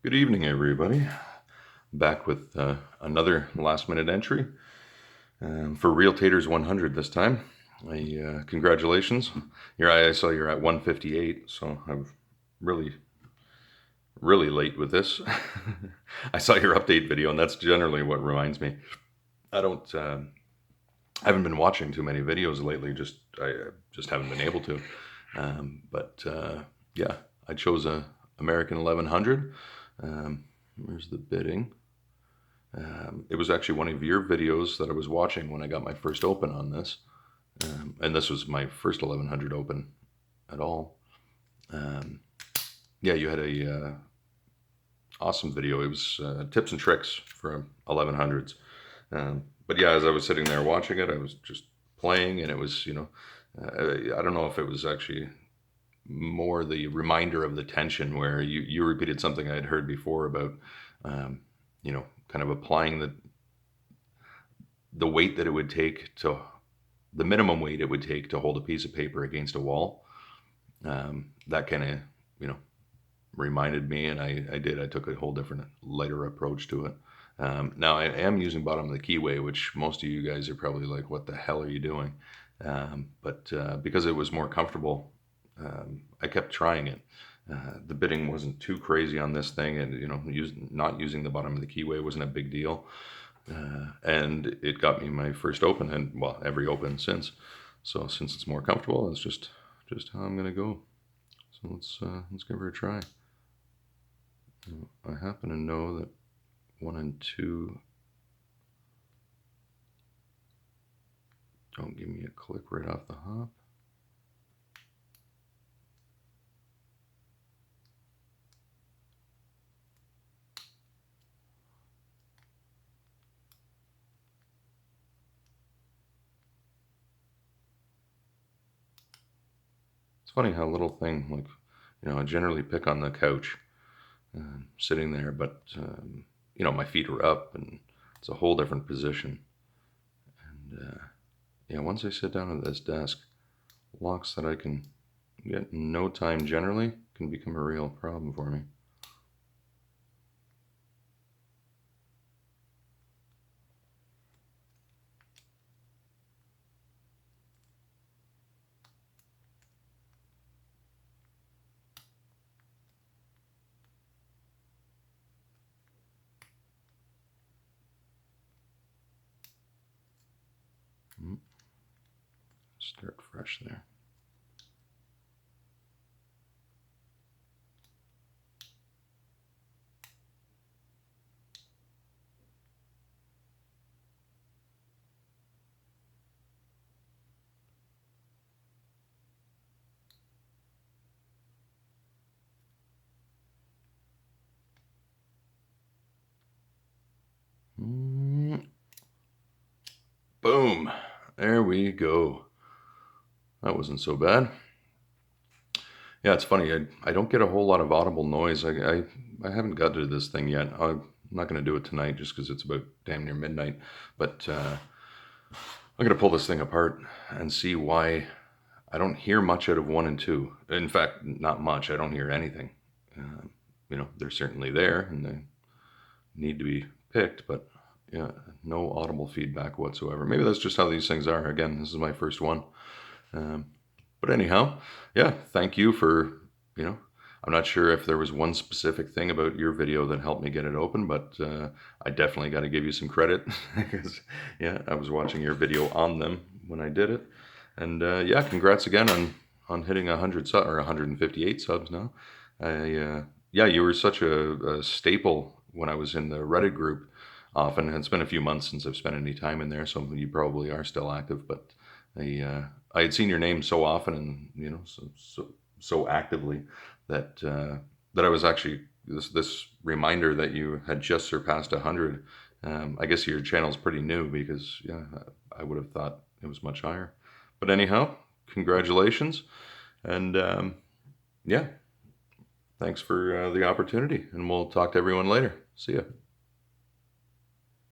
Good evening, everybody. Back with another last-minute entry for Real Taiter's 100 this time. Congratulations. I saw you're at 158, so I'm really, really late with this. I saw your update video, and that's generally what reminds me. I haven't been watching too many videos lately. I just haven't been able to. Yeah, I chose a American 1100. Where's the bidding? It was actually one of your videos that I was watching when I got my first open on this. And this was my first 1100 open at all. Yeah, you had a awesome video. It was tips and tricks for 1100s. But yeah, as I was sitting there watching it, I was just playing, and it was, I don't know if it was actually more the reminder of the tension where you repeated something I had heard before about, kind of applying the weight that it would take the minimum weight it would take to hold a piece of paper against a wall. That kind of, reminded me, and I took a whole different, lighter approach to it. Now I am using bottom of the keyway, which most of you guys are probably like, what the hell are you doing? But because it was more comfortable, I kept trying it. The bidding wasn't too crazy on this thing, and not using the bottom of the keyway wasn't a big deal. And it got me my first open, and well, every open since. So since it's more comfortable, it's just how I'm gonna go. So let's give her a try. I happen to know that 1 and 2 don't give me a click right off the hop. It's funny how a little thing like, I generally pick on the couch, sitting there, but my feet are up, and it's a whole different position. And yeah, once I sit down at this desk, locks that I can get in no time generally can become a real problem for me. Start fresh there. Boom. There we go. That wasn't so bad. Yeah, it's funny. I don't get a whole lot of audible noise. I haven't got to this thing yet. I'm not going to do it tonight just because it's about damn near midnight. But I'm going to pull this thing apart and see why I don't hear much out of 1 and 2. In fact, not much. I don't hear anything. They're certainly there, and they need to be picked, but yeah, no audible feedback whatsoever. Maybe that's just how these things are. Again, this is my first one. But anyhow, yeah, thank you for, I'm not sure if there was one specific thing about your video that helped me get it open, but I definitely got to give you some credit because, yeah, I was watching your video on them when I did it. And yeah, congrats again on hitting 100 subs, or 158 subs now. Yeah, you were such a staple when I was in the Reddit group often. It's been a few months since I've spent any time in there, so you probably are still active, but I had seen your name so often, and so actively that I was actually this reminder that you had just surpassed 100. I guess your channel's pretty new, because yeah, I would have thought it was much higher. But anyhow, congratulations, and yeah, thanks for the opportunity, and we'll talk to everyone later. See ya.